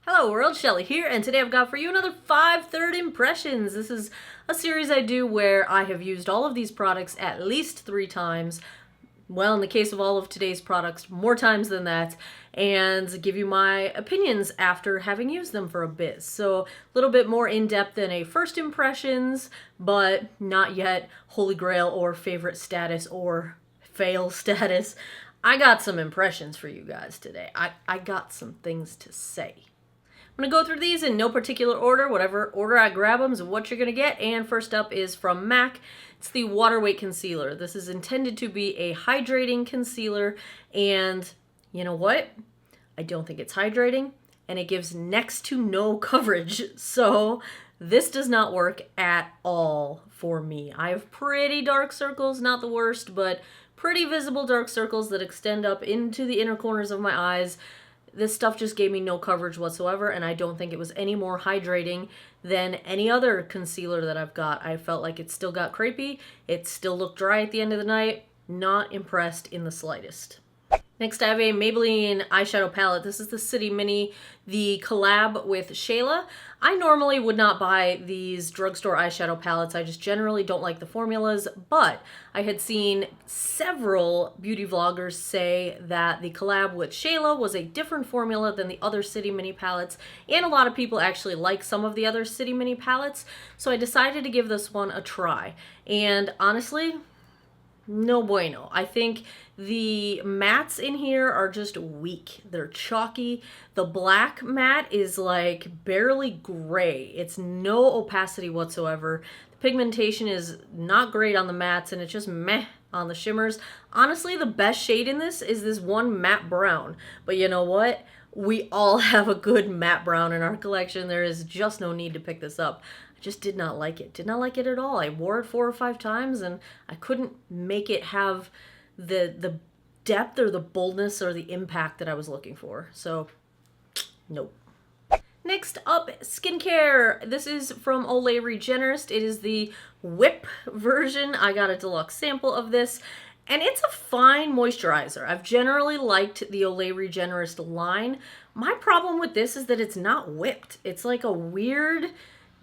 Hello world, Shelly here, and today I've got for you another 5 third impressions. This is a series I do where I have used all of these products at least 3 times. Well, in the case of all of today's products, more times than that, and give you my opinions after having used them for a bit. So a little bit more in-depth than a first impressions, but not yet holy grail or favorite status or fail status. I got some impressions for you guys today. I got some things to say. I'm going to go through these in no particular order. Whatever order I grab them is what you're going to get. And first up is from MAC. It's the Water Weight Concealer. This is intended to be a hydrating concealer. And you know what? I don't think it's hydrating. And it gives next to no coverage. So this does not work at all for me. I have pretty dark circles, not the worst, but pretty visible dark circles that extend up into the inner corners of my eyes. This stuff just gave me no coverage whatsoever, and I don't think it was any more hydrating than any other concealer that I've got. I felt like it still got crepey, it still looked dry at the end of the night. Not impressed in the slightest. Next, I have a Maybelline eyeshadow palette. This is the City Mini, the collab with Shayla. I normally would not buy these drugstore eyeshadow palettes. I just generally don't like the formulas, but I had seen several beauty vloggers say that the collab with Shayla was a different formula than the other City Mini palettes, and a lot of people actually like some of the other City Mini palettes, so I decided to give this one a try. And honestly, no bueno. I think the mattes in here are just weak. They're chalky. The black matte is like barely gray. It's no opacity whatsoever. The pigmentation is not great on the mattes, and it's just meh on the shimmers. Honestly, the best shade in this is this one matte brown. But you know what? We all have a good matte brown in our collection. There is just no need to pick this up. I just did not like it. Did not like it at all. I wore it 4 or 5 times and I couldn't make it have the depth or the boldness or the impact that I was looking for. So, nope. Next up, skincare. This is from Olay Regenerist. It is the Whip version. I got a deluxe sample of this. And it's a fine moisturizer. I've generally liked the Olay Regenerist line. My problem with this is that it's not whipped. It's like a weird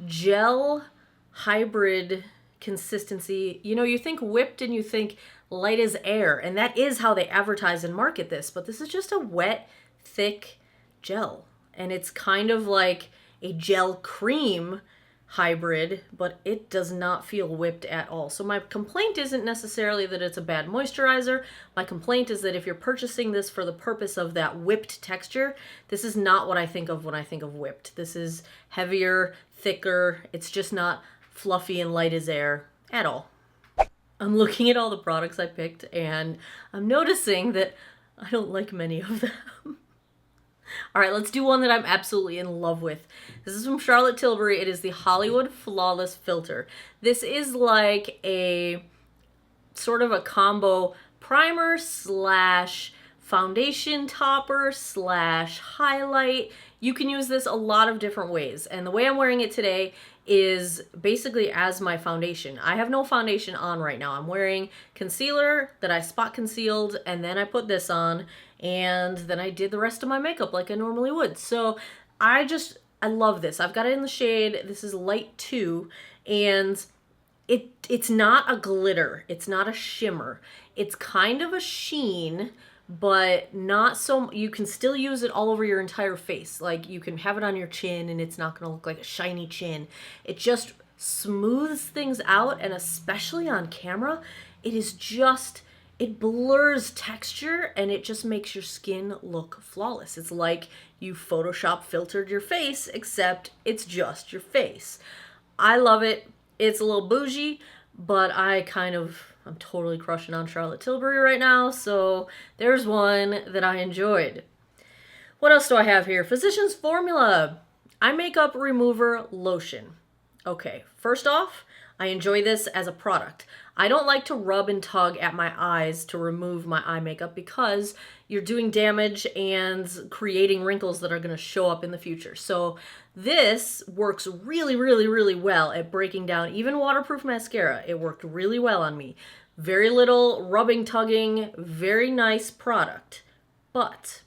gel hybrid consistency. You know, you think whipped and you think light as air, and that is how they advertise and market this, but this is just a wet, thick gel. And it's kind of like a gel cream hybrid, but it does not feel whipped at all. So my complaint isn't necessarily that it's a bad moisturizer. My complaint is that if you're purchasing this for the purpose of that whipped texture, this is not what I think of when I think of whipped. This is heavier, thicker. It's just not fluffy and light as air at all. I'm looking at all the products I picked and I'm noticing that I don't like many of them. All right, let's do one that I'm absolutely in love with. This is from Charlotte Tilbury. It is the Hollywood Flawless Filter. This is like a sort of a combo primer slash foundation topper slash highlight. You can use this a lot of different ways. And the way I'm wearing it today is basically as my foundation. I have no foundation on right now. I'm wearing concealer that I spot concealed, and then I put this on, and then I did the rest of my makeup like I normally would. So I love this. I've got it in the shade. This is light 2, and it's not a glitter. It's not a shimmer. It's kind of a sheen, but not so. You can still use it all over your entire face. Like, you can have it on your chin and it's not going to look like a shiny chin. It just smooths things out, and especially on camera, it blurs texture and it just makes your skin look flawless. It's like you Photoshop filtered your face, except it's just your face. I love it. It's a little bougie, but I'm totally crushing on Charlotte Tilbury right now, so there's one that I enjoyed. What else do I have here? Physicians Formula Eye Makeup Remover Lotion. Okay, first off, I enjoy this as a product. I don't like to rub and tug at my eyes to remove my eye makeup because you're doing damage and creating wrinkles that are going to show up in the future. So this works really, really, really well at breaking down even waterproof mascara. It worked really well on me. Very little rubbing, tugging, very nice product. But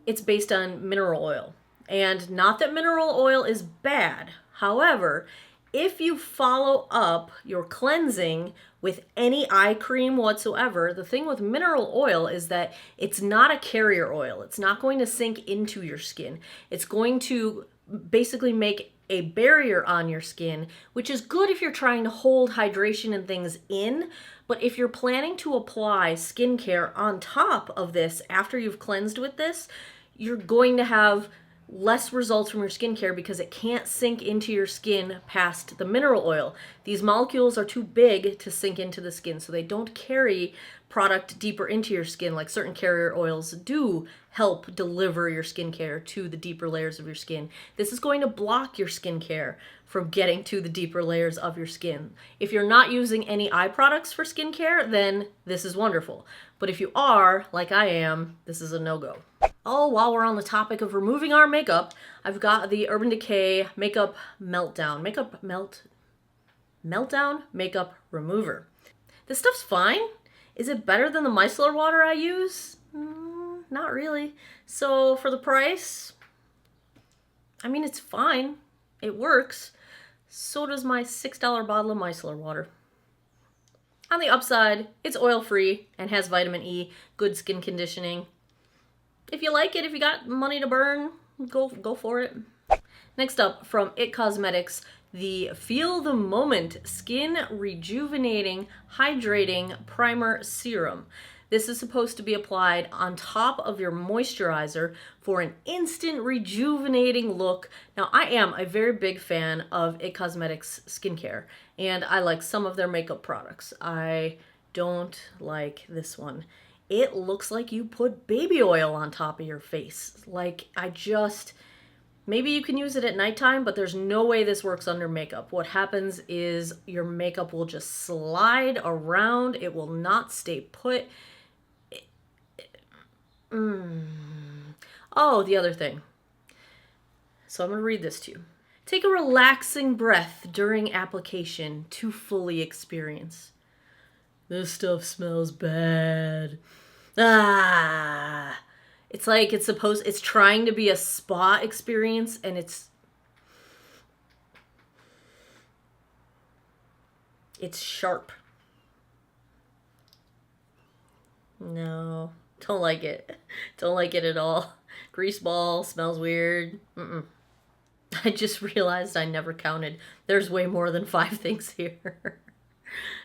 it's based on mineral oil. And not that mineral oil is bad. However, if you follow up your cleansing with any eye cream whatsoever, the thing with mineral oil is that it's not a carrier oil. It's not going to sink into your skin. It's going to basically make a barrier on your skin, which is good if you're trying to hold hydration and things in. But if you're planning to apply skincare on top of this after you've cleansed with this, you're going to have less results from your skincare because it can't sink into your skin past the mineral oil. These molecules are too big to sink into the skin, so they don't carry product deeper into your skin like certain carrier oils do help deliver your skincare to the deeper layers of your skin. This is going to block your skincare from getting to the deeper layers of your skin. If you're not using any eye products for skincare, then this is wonderful. But if you are, like I am, this is a no-go. Oh, while we're on the topic of removing our makeup, I've got the Urban Decay Makeup Meltdown. Meltdown Makeup Remover. This stuff's fine. Is it better than the micellar water I use? Not really. So for the price, I mean, it's fine. It works. So does my $6 bottle of micellar water. On the upside, it's oil-free and has vitamin E, good skin conditioning. If you like it, if you got money to burn, go for it. Next up, from IT Cosmetics, the Feel the Moment Skin Rejuvenating Hydrating Primer Serum. This is supposed to be applied on top of your moisturizer for an instant rejuvenating look. Now, I am a very big fan of IT Cosmetics skincare, and I like some of their makeup products. I don't like this one. It looks like you put baby oil on top of your face. Like, maybe you can use it at nighttime, but there's no way this works under makeup. What happens is your makeup will just slide around. It will not stay put. Oh, the other thing. So I'm going to read this to you. Take a relaxing breath during application to fully experience. This stuff smells bad. It's like it's trying to be a spa experience, and it's sharp. No, don't like it. Don't like it at all. Grease ball, smells weird. I just realized I never counted. There's way more than 5 things here.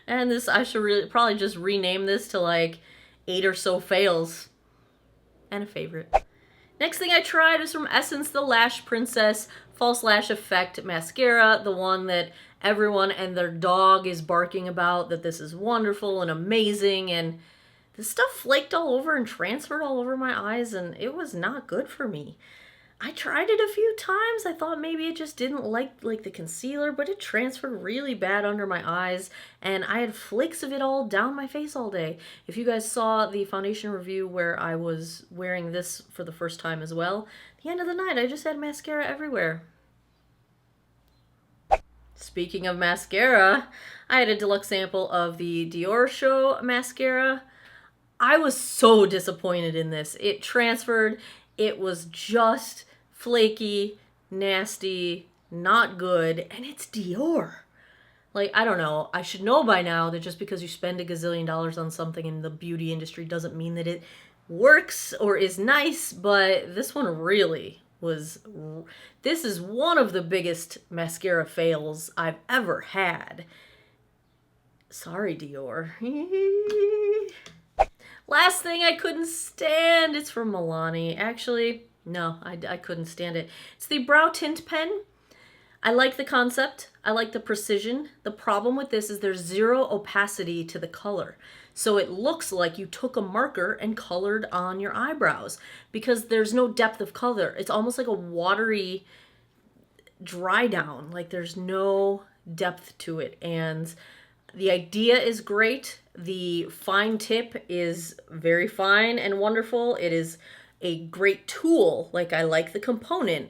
And this, I should probably just rename this to like 8 or so fails. And a favorite. Next thing I tried was from Essence, the Lash Princess False Lash Effect Mascara. The one that everyone and their dog is barking about, that this is wonderful and amazing. And this stuff flaked all over and transferred all over my eyes, and it was not good for me. I tried it a few times. I thought maybe it just didn't like the concealer, but it transferred really bad under my eyes, and I had flakes of it all down my face all day. If you guys saw the foundation review where I was wearing this for the first time as well, at the end of the night I just had mascara everywhere. Speaking of mascara, I had a deluxe sample of the Dior Show mascara. I was so disappointed in this. It transferred. It was just flaky, nasty, not good, and it's Dior. Like, I don't know. I should know by now that just because you spend a gazillion dollars on something in the beauty industry doesn't mean that it works or is nice, but this one really was... This is one of the biggest mascara fails I've ever had. Sorry, Dior. Last thing I couldn't stand, it's from Milani. Actually, no, I couldn't stand it. It's the Brow Tint Pen. I like the concept. I like the precision. The problem with this is there's zero opacity to the color. So it looks like you took a marker and colored on your eyebrows because there's no depth of color. It's almost like a watery dry down. Like there's no depth to it. And the idea is great. The fine tip is very fine and wonderful. It is a great tool. Like, I like the component,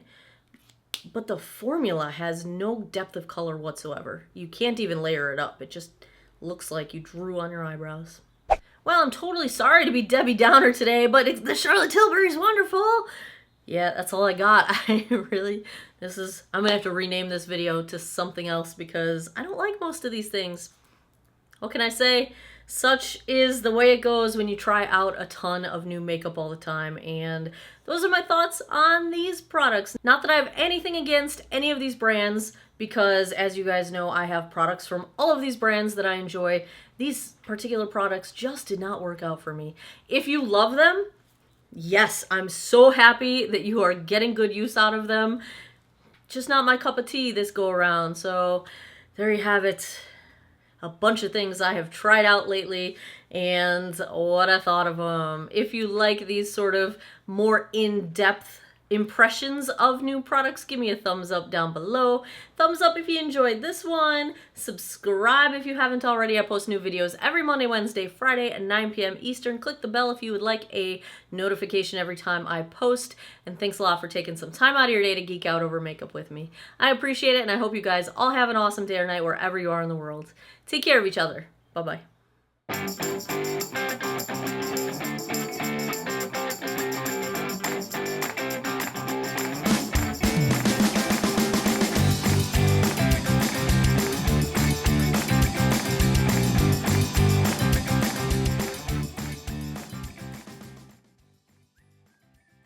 but the formula has no depth of color whatsoever. You can't even layer it up. It just looks like you drew on your eyebrows. Well, I'm totally sorry to be Debbie Downer today, but the Charlotte Tilbury is wonderful. Yeah, that's all I got. I'm gonna have to rename this video to something else because I don't like most of these things. What can I say? Such is the way it goes when you try out a ton of new makeup all the time, and those are my thoughts on these products. Not that I have anything against any of these brands, because as you guys know, I have products from all of these brands that I enjoy. These particular products just did not work out for me. If you love them, yes, I'm so happy that you are getting good use out of them. Just not my cup of tea this go around, so there you have it. A bunch of things I have tried out lately and what I thought of them. If you like these sort of more in-depth impressions of new products, give me a thumbs up down below. Thumbs up if you enjoyed this one. Subscribe if you haven't already. I post new videos every Monday, Wednesday, Friday at 9 p.m. Eastern. Click the bell if you would like a notification every time I post. And thanks a lot for taking some time out of your day to geek out over makeup with me. I appreciate it, and I hope you guys all have an awesome day or night wherever you are in the world. Take care of each other. Bye-bye.